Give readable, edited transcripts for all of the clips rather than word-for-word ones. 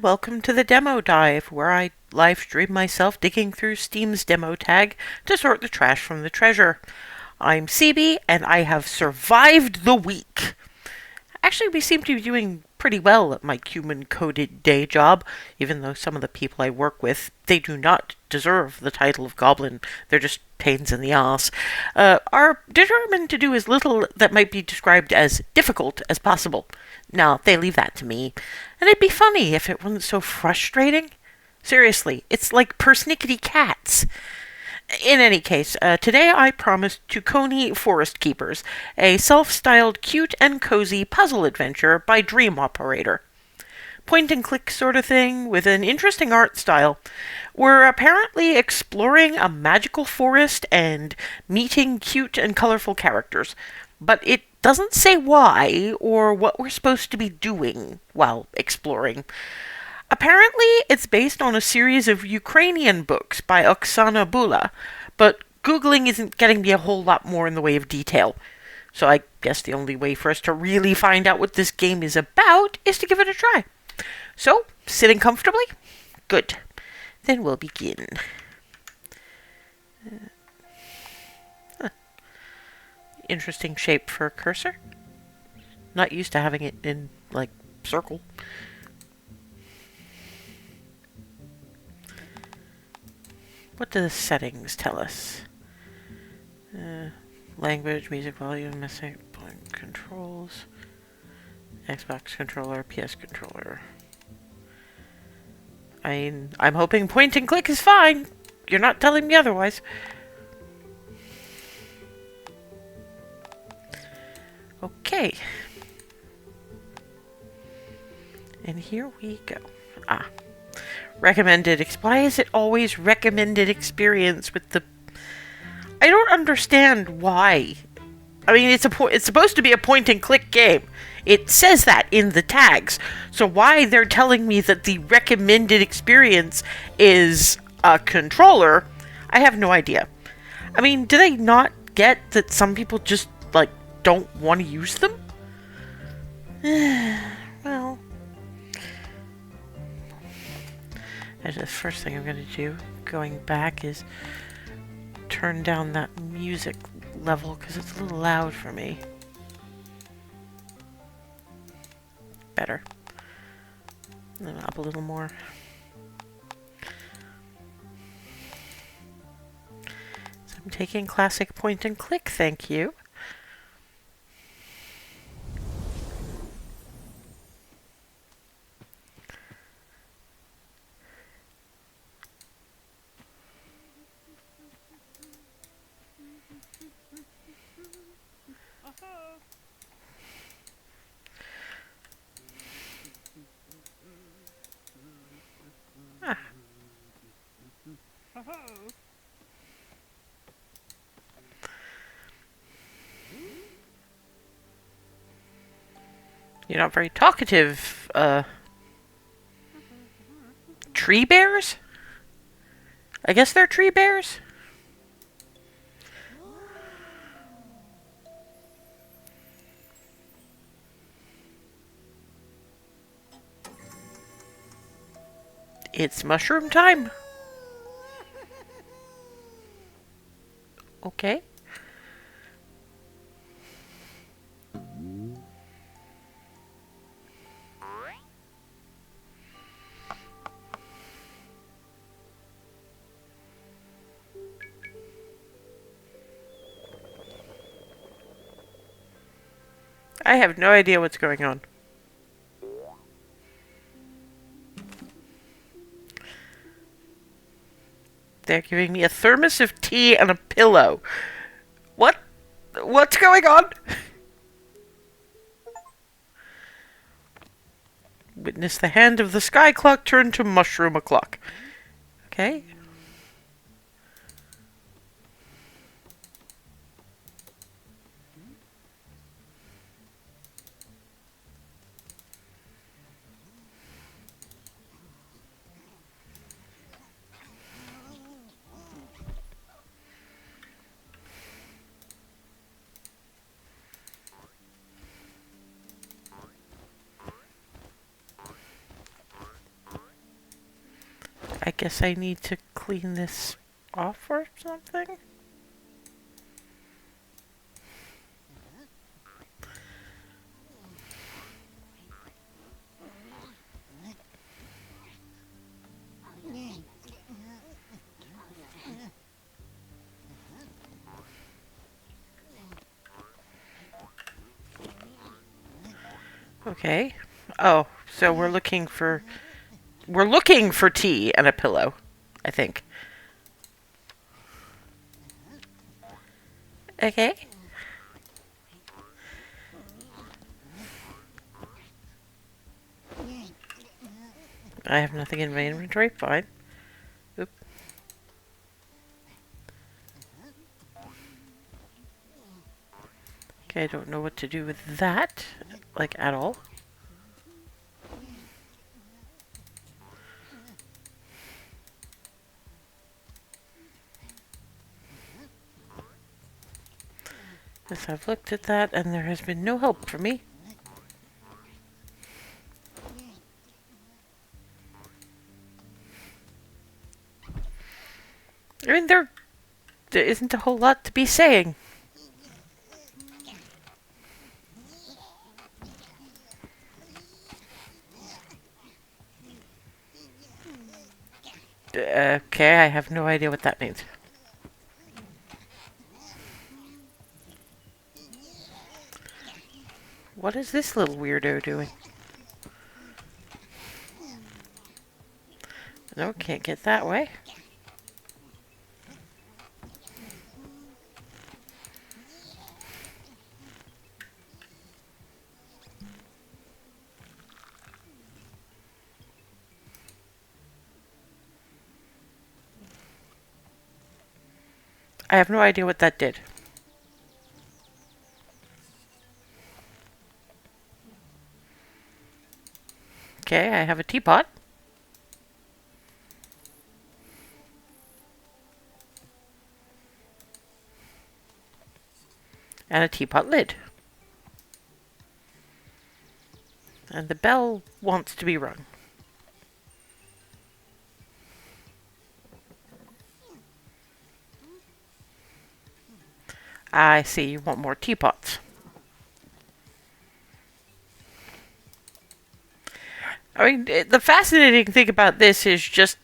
welcome to the demo dive, where I live stream myself digging through Steam's demo tag to sort the trash from the treasure. I'm CB, and I have survived the week. Actually, we seem to be doing pretty well at my human-coded day job, even though some of the people I work with, they do not deserve the title of goblin. They're just pains in the ass. Are determined to do as little that might be described as difficult as possible. No, they leave that to me. And it'd be funny if it wasn't so frustrating. Seriously, it's like persnickety cats. In any case, today I promised Tukoni Forest Keepers, a self-styled cute and cozy puzzle adventure by Dream Operator. Point and click sort of thing with an interesting art style. We're apparently exploring a magical forest and meeting cute and colorful characters, but it doesn't say why or what we're supposed to be doing while exploring. Apparently, it's based on a series of Ukrainian books by Oksana Bula, but Googling isn't getting me a whole lot more in the way of detail. So I guess the only way for us to really find out what this game is about is to give it a try. So, sitting comfortably? Good. Then we'll begin. Interesting shape for a cursor. Not used to having it in, like, circle. What do the settings tell us? Language, music volume, message, controls, Xbox controller, PS controller. I'm hoping point and click is fine. You're not telling me otherwise. Okay. And here we go. Recommended. Why is it always recommended experience with the... I don't understand why. I mean, it's supposed to be a point and click game. It says that in the tags. So why they're telling me that the recommended experience is a controller, I have no idea. I mean, do they not get that some people just, like, don't want to use them? Well... The first thing I'm going to do, going back, is turn down that music level because it's a little loud for me. Better. And then up a little more. So I'm taking classic point and click, thank you. You're not very talkative, tree bears? I guess they're tree bears? It's mushroom time. Okay. I have no idea what's going on. They're giving me a thermos of tea and a pillow. What? What's going on? Witness the hand of the sky clock turn to mushroom o'clock. Okay. I guess I need to clean this off or something? Okay. Oh, so we're looking for tea and a pillow, I think. Okay. I have nothing in my inventory. Fine. Oop. Okay, I don't know what to do with that, like, at all. Yes, I've looked at that, and there has been no help for me. I mean, there isn't a whole lot to be saying. Okay, I have no idea what that means. What is this little weirdo doing? No, can't get that way. I have no idea what that did. Okay, I have a teapot. And a teapot lid. And the bell wants to be rung. I see, you want more teapots. I mean, the fascinating thing about this is just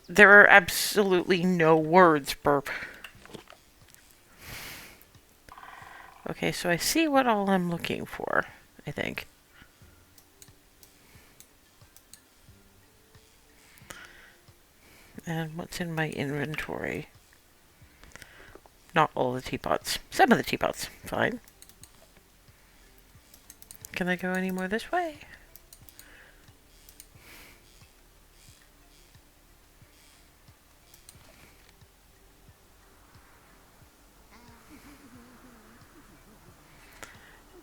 there are absolutely no words for... Okay, so I see what all I'm looking for, I think. And what's in my inventory? Not all the teapots. Some of the teapots. Fine. Can I go any more this way?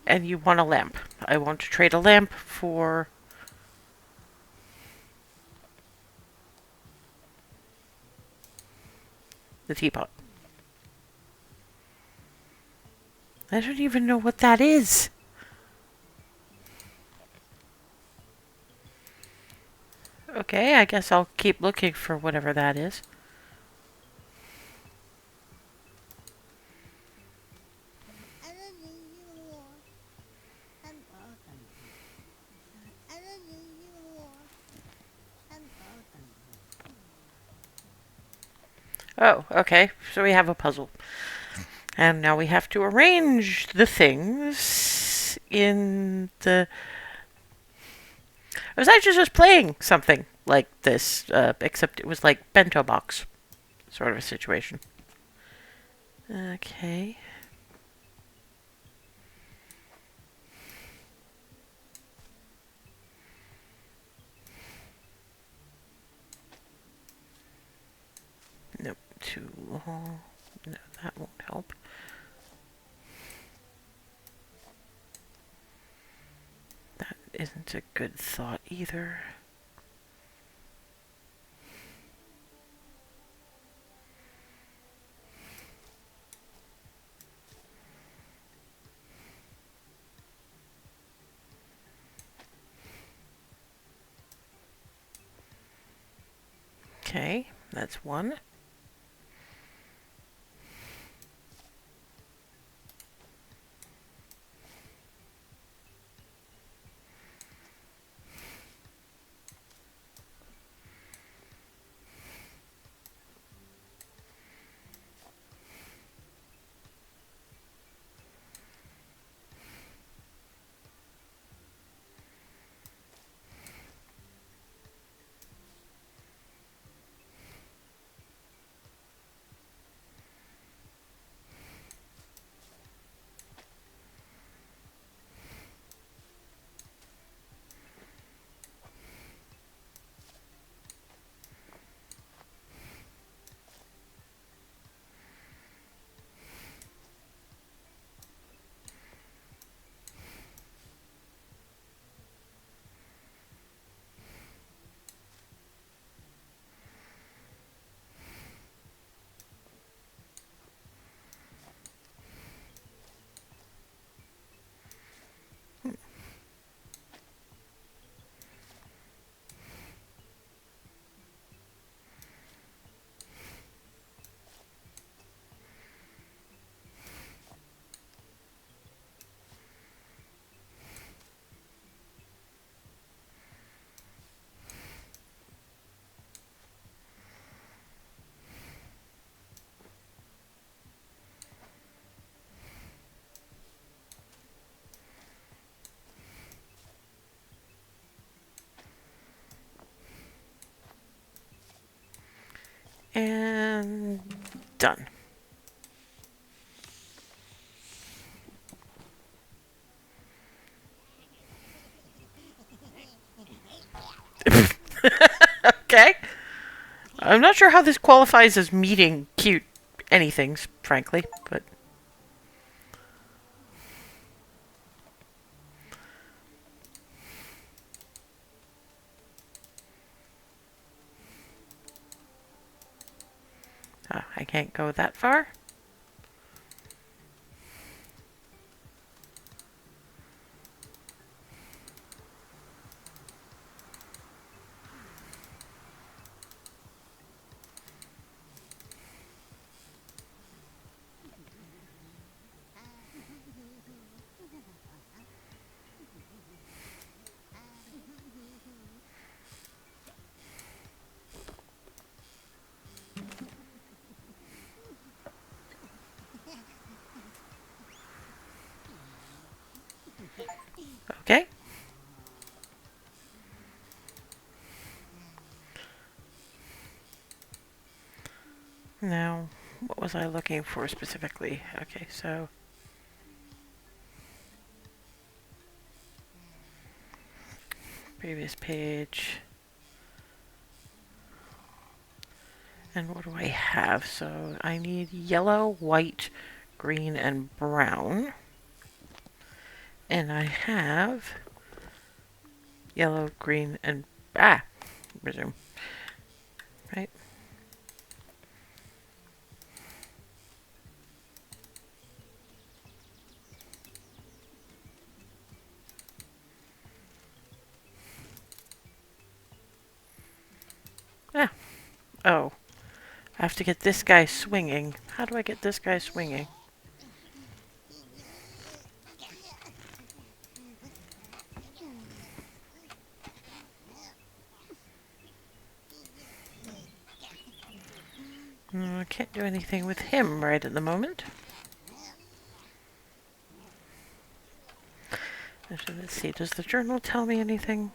And you want a lamp. I want to trade a lamp for... the teapot. I don't even know what that is. Okay, I guess I'll keep looking for whatever that is. Oh, okay. So we have a puzzle. And now we have to arrange the things in the... I was actually just playing something like this, except it was like bento box sort of a situation. Okay. Nope, too long. No, that won't help. That isn't a good thought either. Okay, that's one. And done. Okay. I'm not sure how this qualifies as meeting cute anythings, frankly, but I can't go that far. Okay. Now, what was I looking for specifically? Okay, so previous page. And what do I have? So I need yellow, white, green, and brown. And I have yellow, green, and resume. Right? Ah. Oh. I have to get this guy swinging. How do I get this guy swinging? I can't do anything with him right at the moment. So let's see, does the journal tell me anything?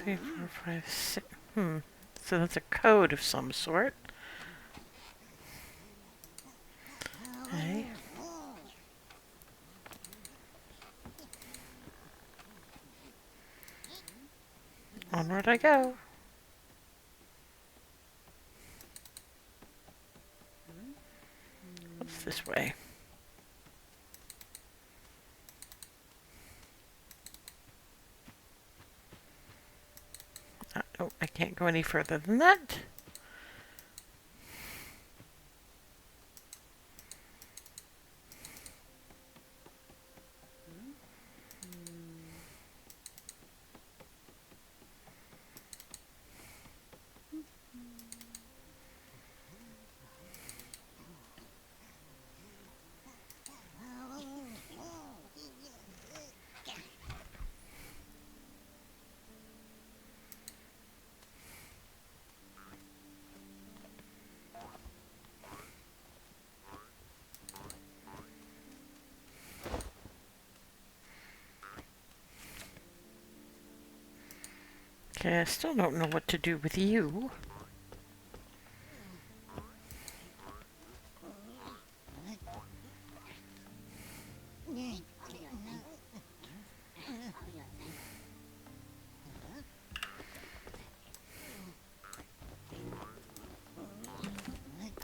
Three, four, five, six. So that's a code of some sort. Okay. Onward I go. What's this way? Can't go any further than that. Okay, I still don't know what to do with you.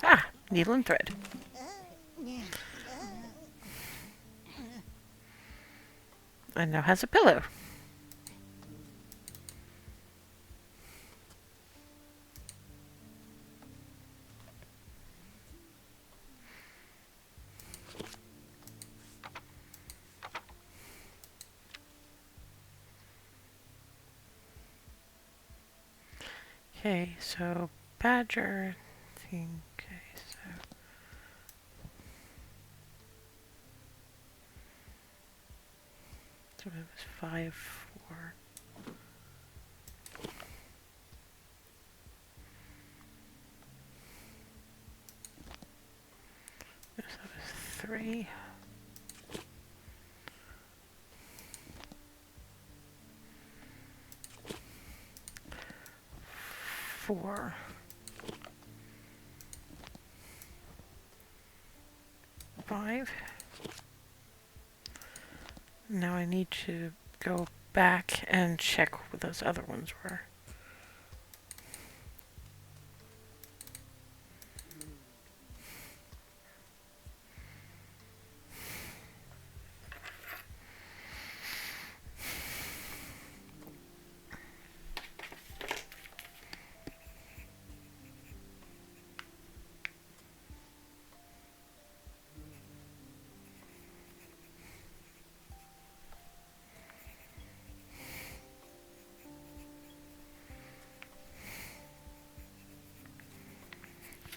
Ah, needle and thread. And now has a pillow. Okay, so badger thing. Okay, so it was 5, 4. So that was 3. 4. 5. Now I need to go back and check what those other ones were.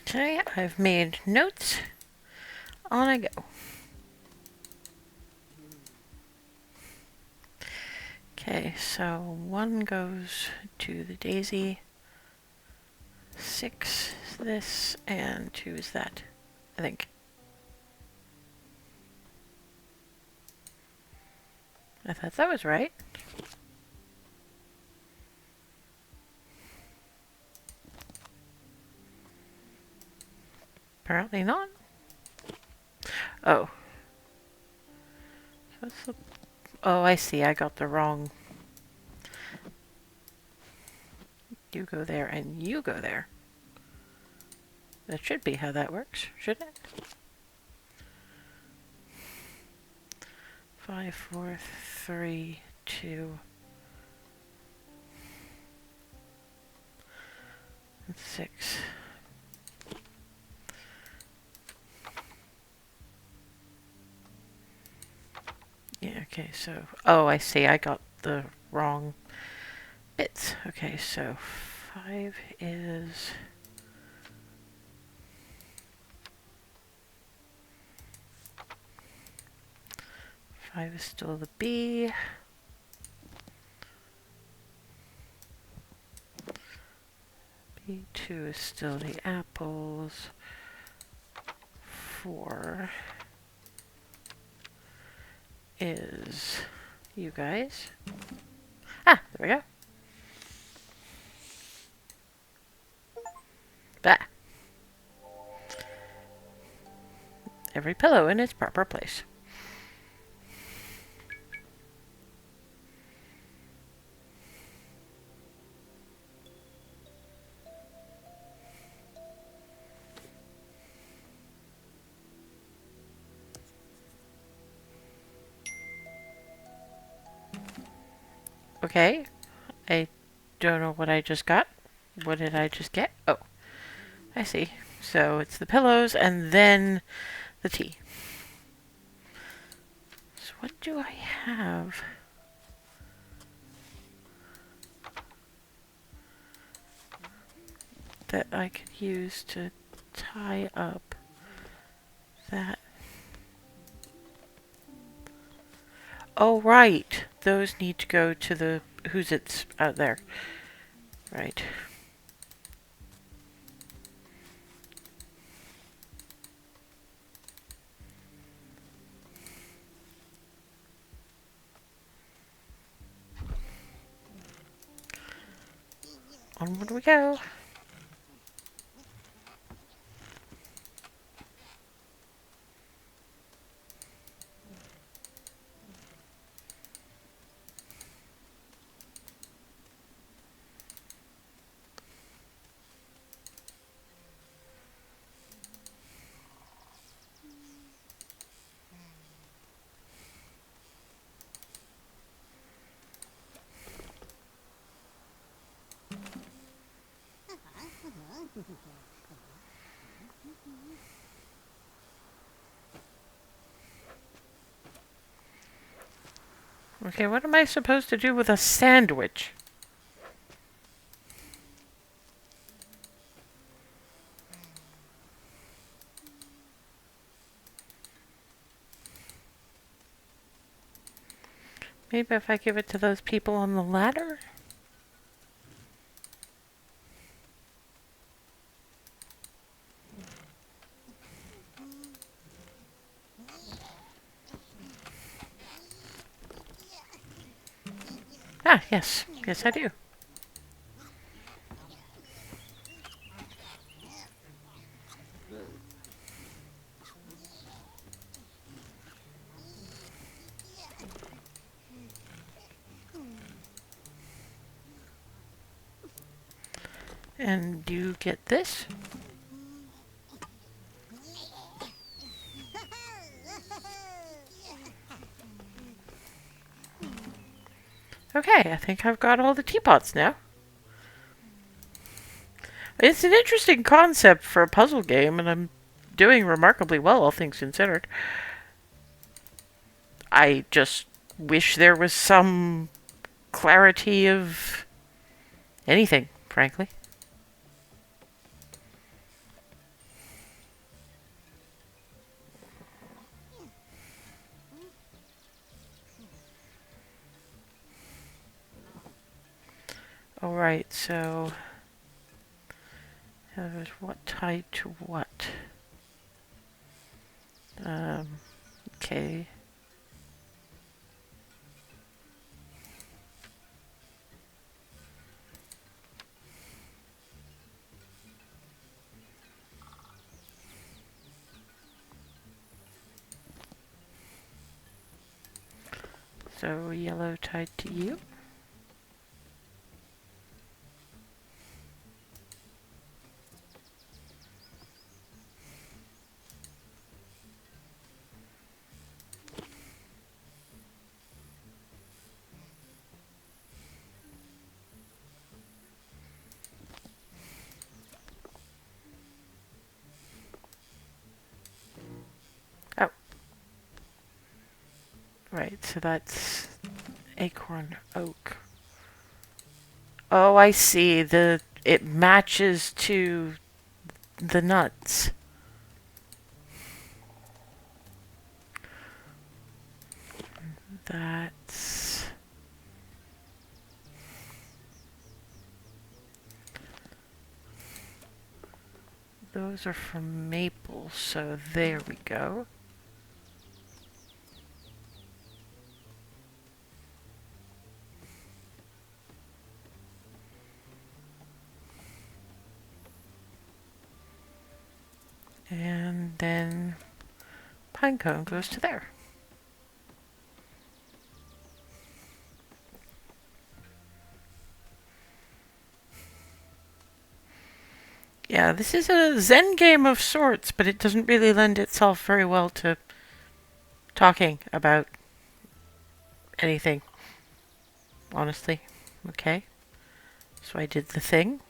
Okay, I've made notes. On I go. Okay, so 1 goes to the daisy, 6 is this, and 2 is that, I think. I thought that was right. Apparently not. Oh. Oh, I see. I got the wrong. You go there and you go there. That should be how that works, shouldn't it? 5, 4, 3, 2, and 6. Yeah, okay, so... Oh, I see. I got the wrong bits. Okay, so 5 is... 5 is still the B. B2 is still the apples. 4 is you guys. Ah, there we go. Bah. Every pillow in its proper place. Okay, I don't know what I just got. What did I just get? Oh, I see. So it's the pillows and then the tea. So what do I have? That I could use to tie up that. Oh, right. Those need to go to the who's it's out there. Right. Onward we go. Okay, what am I supposed to do with a sandwich? Maybe if I give it to those people on the ladder? Ah, yes. Yes, I do. And you get this? Okay, I think I've got all the teapots now. It's an interesting concept for a puzzle game, and I'm doing remarkably well, all things considered. I just wish there was some clarity of anything, frankly. Alright, so what tied to what? Okay. So yellow tied to you. Oh. Right, so that's acorn oak. Oh, I see. It matches to the nuts. That's those are from maple, so there we go. And then pinecone goes to there. Yeah, this is a Zen game of sorts, but it doesn't really lend itself very well to talking about anything, honestly. Okay, so I did the thing.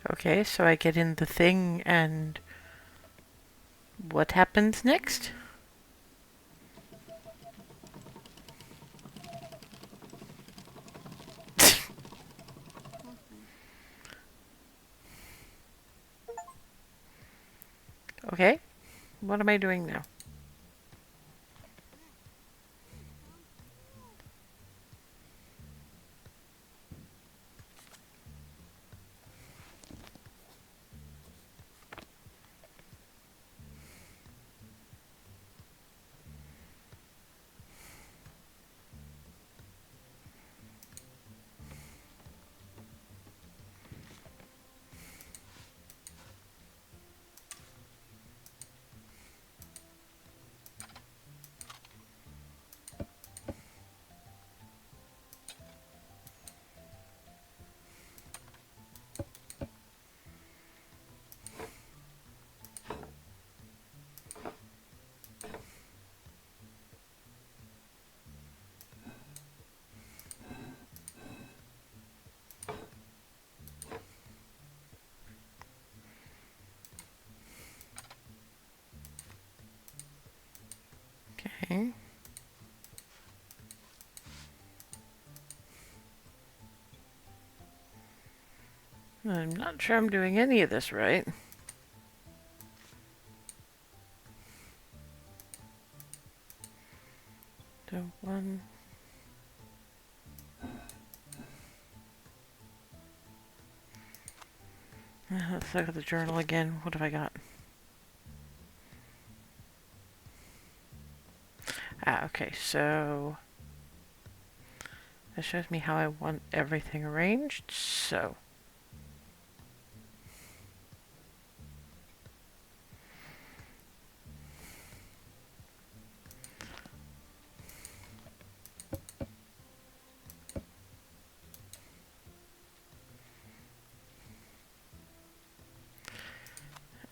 Okay, so I get in the thing and what happens next? Okay, what am I doing now? Okay. I'm not sure I'm doing any of this right. So one. Let's look at the journal again. What have I got? Okay, so this shows me how I want everything arranged. So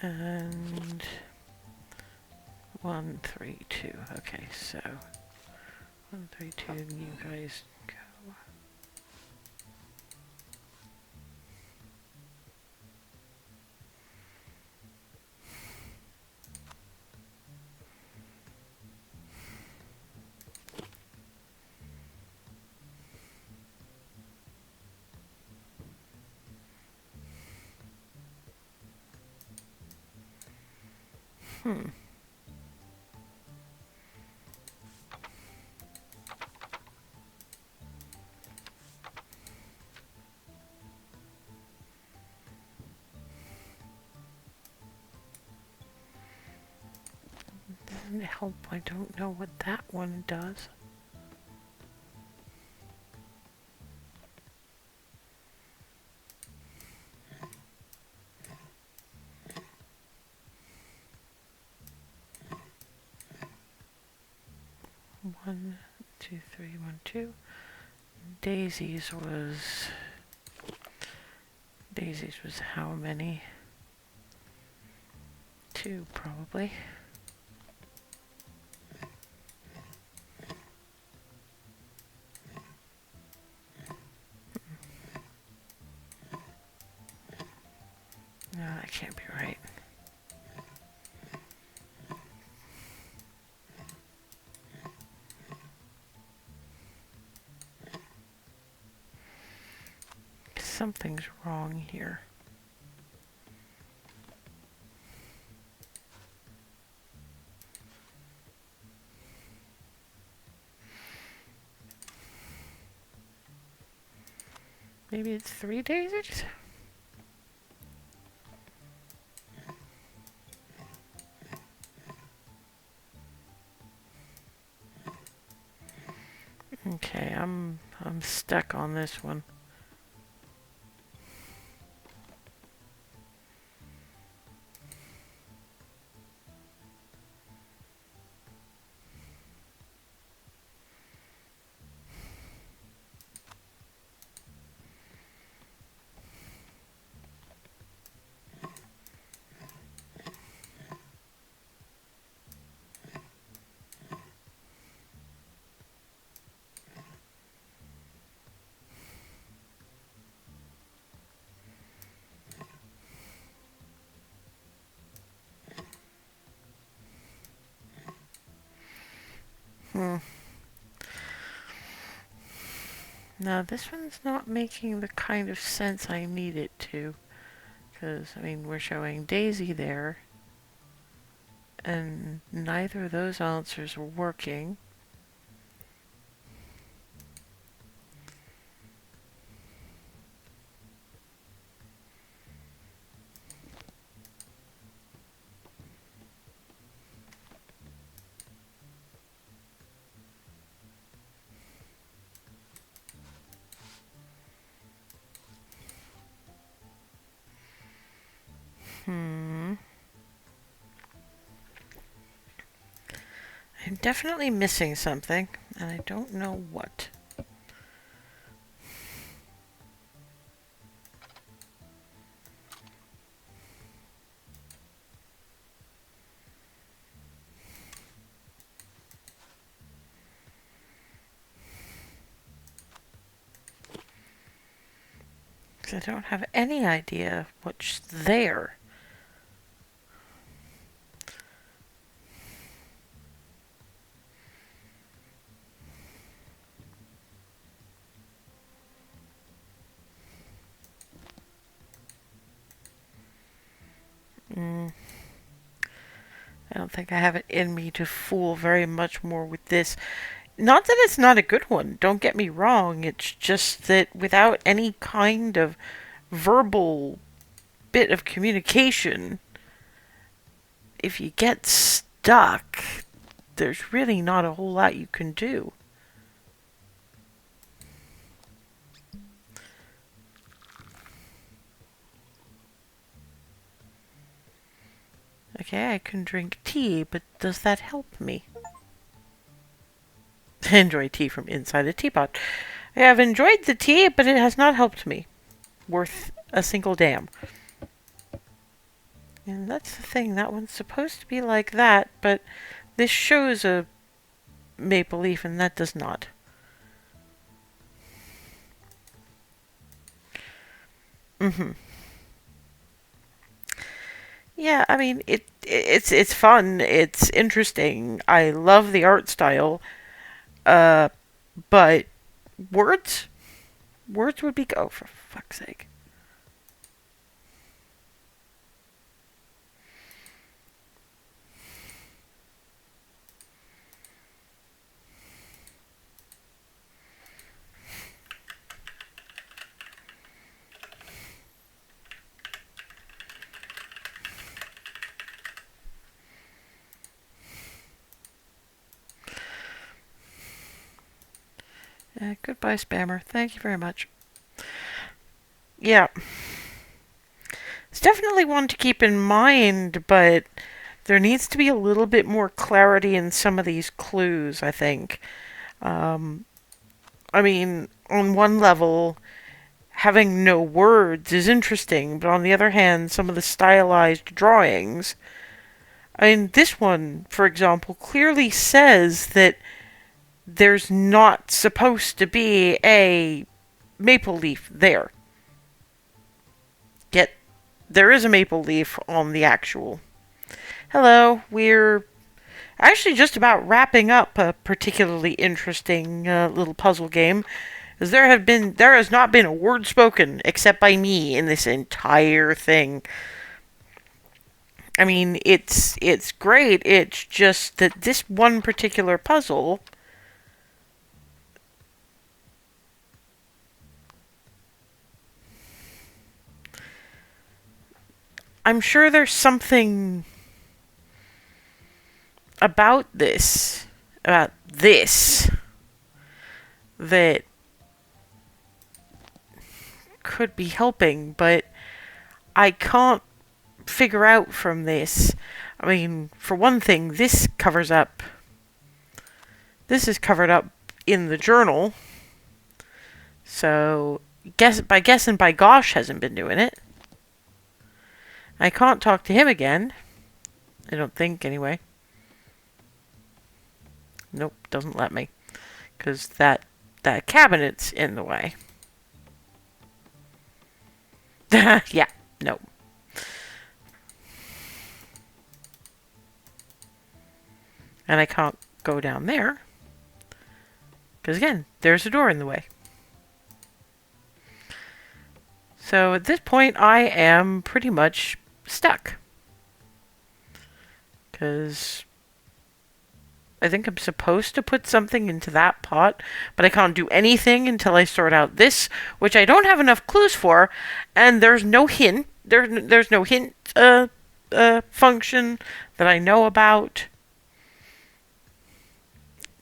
and 1, 3, 2. Okay, so 1, 3, 2. You guys go. Doesn't help. I don't know what that one does. One, two, three, 1, 2. Daisies was how many? 2 probably. No, that can't be right. Something's wrong here. Maybe it's 3 daisies? Okay, I'm stuck on this one. Now, this one's not making the kind of sense I need it to. Because, I mean, we're showing Daisy there. And neither of those answers are working. I'm definitely missing something, and I don't know what. Because I don't have any idea what's there. I don't think I have it in me to fool very much more with this. Not that it's not a good one, don't get me wrong. It's just that without any kind of verbal bit of communication, if you get stuck, there's really not a whole lot you can do. Okay, I can drink tea, but does that help me? Enjoy tea from inside a teapot. I have enjoyed the tea, but it has not helped me. Worth a single damn. And that's the thing, that one's supposed to be like that, but this shows a maple leaf and that does not. Yeah, I mean it's fun, it's interesting. I love the art style. Uh but words words would be oh for fuck's sake. Goodbye, spammer. Thank you very much. Yeah. It's definitely one to keep in mind, but there needs to be a little bit more clarity in some of these clues, I think. Um, I mean, on one level, having no words is interesting, but on the other hand, some of the stylized drawings. I mean, this one, for example, clearly says that there's not supposed to be a maple leaf there. Yet, there is a maple leaf on the actual. Hello, we're actually just about wrapping up a particularly interesting little puzzle game. As there has not been a word spoken except by me in this entire thing. I mean, it's great. It's just that this one particular puzzle, I'm sure there's something about this that could be helping, but I can't figure out from this. I mean, for one thing, this is covered up in the journal. So, guess and by gosh hasn't been doing it. I can't talk to him again. I don't think, anyway. Nope, doesn't let me. Because that cabinet's in the way. Yeah, no. And I can't go down there. Because again, there's a door in the way. So at this point, I am pretty much stuck. Because I think I'm supposed to put something into that pot, but I can't do anything until I sort out this, which I don't have enough clues for, and there's no hint. There's no hint function that I know about.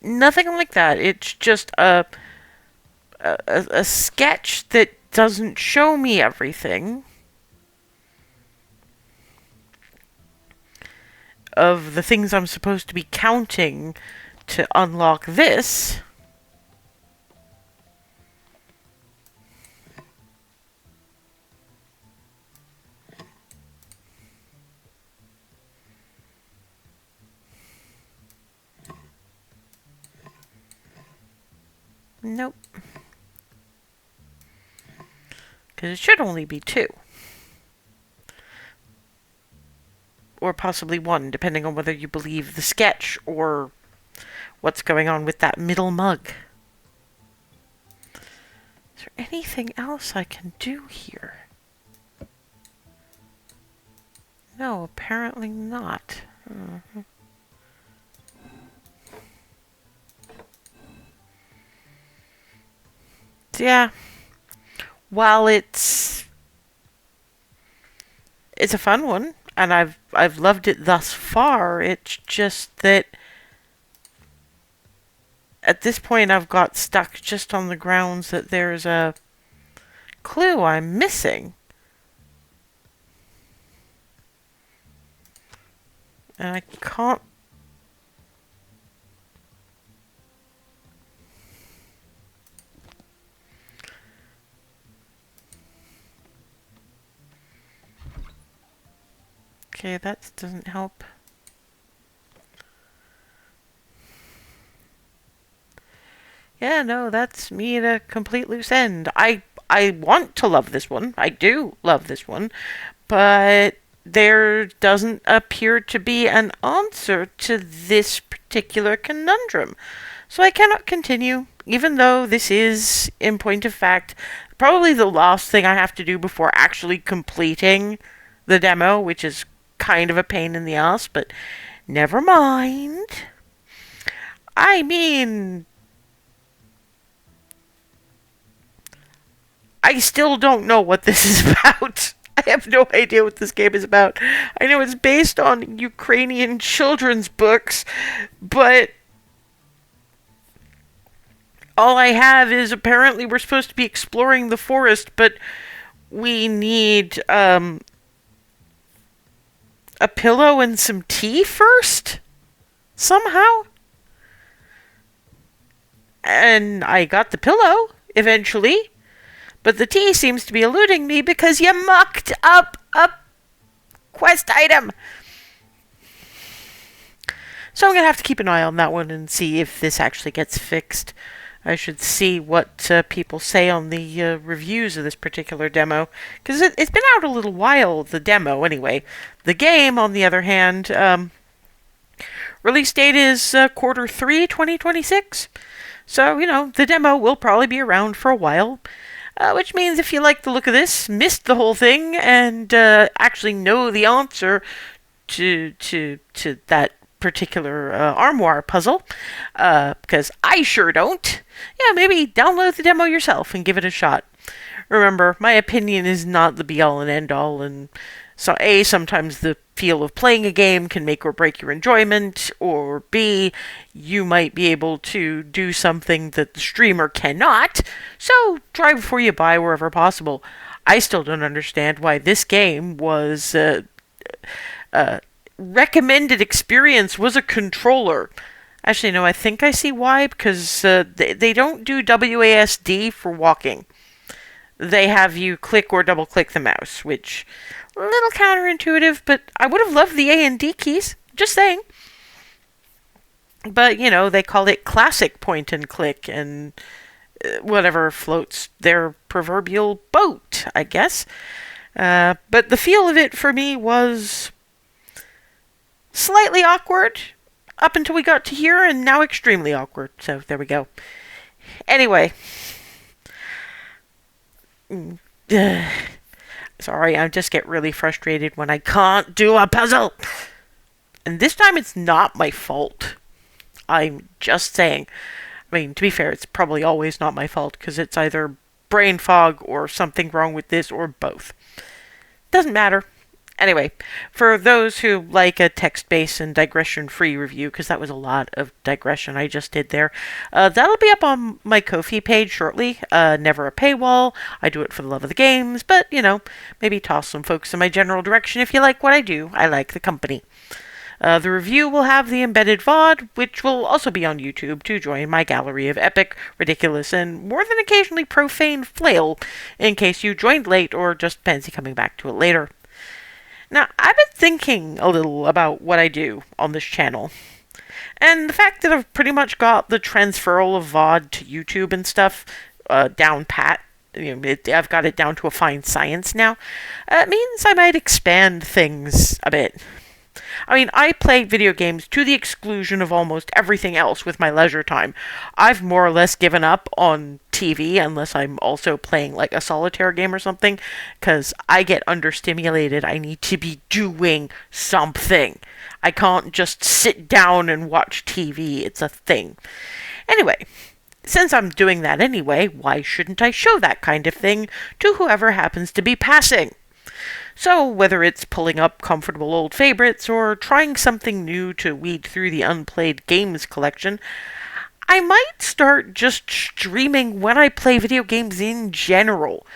Nothing like that. It's just a sketch that doesn't show me everything of the things I'm supposed to be counting to unlock this. Nope. Because it should only be 2. Or possibly 1, depending on whether you believe the sketch or what's going on with that middle mug. Is there anything else I can do here? No, apparently not. Yeah. While it's a fun one, and I've loved it thus far, it's just that at this point I've got stuck just on the grounds that there's a clue I'm missing. And I can't... Okay, that doesn't help. Yeah, no, that's me at a complete loose end. I want to love this one. I do love this one. But there doesn't appear to be an answer to this particular conundrum. So I cannot continue, even though this is, in point of fact, probably the last thing I have to do before actually completing the demo, which is kind of a pain in the ass, but never mind. I mean, I still don't know what this is about. I have no idea what this game is about. I know it's based on Ukrainian children's books, but all I have is apparently we're supposed to be exploring the forest, but we need a pillow and some tea first? Somehow? And I got the pillow, eventually. But the tea seems to be eluding me because you mucked up a quest item. So I'm going to have to keep an eye on that one and see if this actually gets fixed. I should see what people say on the reviews of this particular demo. Because it's been out a little while, the demo, anyway. The game, on the other hand, release date is Q3 2026. So, you know, the demo will probably be around for a while. Which means if you like the look of this, missed the whole thing, and actually know the answer to that particular armoire puzzle, because I sure don't, yeah, maybe download the demo yourself and give it a shot. Remember, my opinion is not the be-all and end-all, and so A, sometimes the feel of playing a game can make or break your enjoyment, or B, you might be able to do something that the streamer cannot, so try before you buy wherever possible. I still don't understand why this game was recommended experience was a controller. Actually, no, I think I see why, because they don't do WASD for walking. They have you click or double click the mouse, which a little counterintuitive, but I would have loved the A and D keys. Just saying. But, you know, they call it classic point and click and whatever floats their proverbial boat, I guess. But the feel of it for me was slightly awkward up until we got to here, and now extremely awkward. So there we go. Anyway. Sorry, I just get really frustrated when I can't do a puzzle. And this time it's not my fault. I'm just saying. I mean, to be fair, it's probably always not my fault because it's either brain fog or something wrong with this or both. Doesn't matter. Anyway, for those who like a text-based and digression-free review, because that was a lot of digression I just did there, that'll be up on my Ko-fi page shortly. Never a paywall. I do it for the love of the games, but, maybe toss some folks in my general direction if you like what I do. I like the company. The review will have the embedded VOD, which will also be on YouTube to join my gallery of epic, ridiculous, and more than occasionally profane flail, in case you joined late or just fancy coming back to it later. Now, I've been thinking a little about what I do on this channel. And the fact that I've pretty much got the transferal of VOD to YouTube and stuff down pat, I've got it down to a fine science now, means I might expand things a bit. I mean, I play video games to the exclusion of almost everything else with my leisure time. I've more or less given up on TV unless I'm also playing like a solitaire game or something, because I get understimulated. I need to be doing something. I can't just sit down and watch TV. It's a thing. Anyway, since I'm doing that anyway, why shouldn't I show that kind of thing to whoever happens to be passing? So, whether it's pulling up comfortable old favorites or trying something new to weed through the unplayed games collection, I might start just streaming when I play video games in general.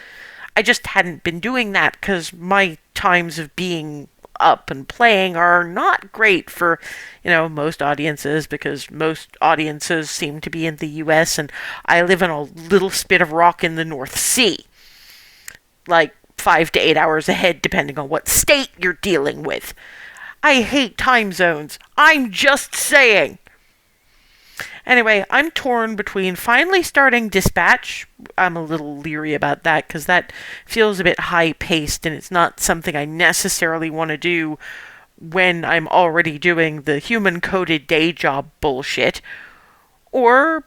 I just hadn't been doing that because my times of being up and playing are not great for, most audiences, because most audiences seem to be in the US and I live in a little spit of rock in the North Sea. Like, 5 to 8 hours ahead, depending on what state you're dealing with. I hate time zones. I'm just saying. Anyway, I'm torn between finally starting Dispatch. I'm a little leery about that because that feels a bit high-paced and it's not something I necessarily want to do when I'm already doing the human-coded day job bullshit. Or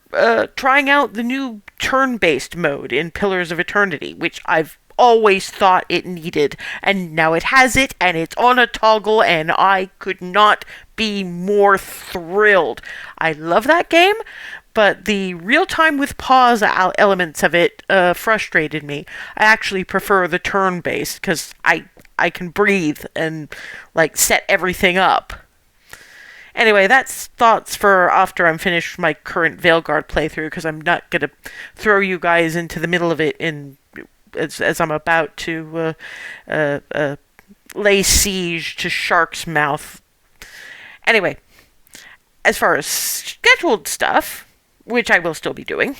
trying out the new turn-based mode in Pillars of Eternity, which I've always thought it needed, and now it has it, and it's on a toggle, and I could not be more thrilled. I love that game, but the real-time with pause elements of it frustrated me. I actually prefer the turn-based, because I can breathe and, set everything up. Anyway, that's thoughts for after I'm finished my current Veilguard playthrough, because I'm not going to throw you guys into the middle of it as I'm about to lay siege to Shark's Mouth. Anyway, as far as scheduled stuff, which I will still be doing,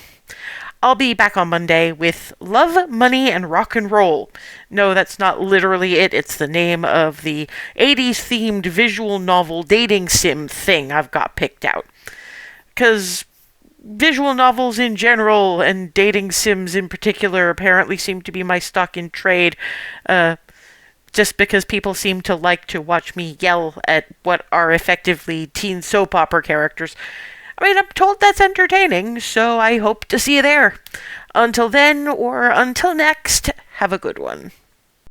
I'll be back on Monday with Love, Money, and Rock and Roll. No, that's not literally it. It's the name of the 80s-themed visual novel dating sim thing I've got picked out. Because visual novels in general and dating sims in particular apparently seem to be my stock in trade, just because people seem to like to watch me yell at what are effectively teen soap opera characters. I mean, I'm told that's entertaining, so I hope to see you there. Until then, or until next, have a good one.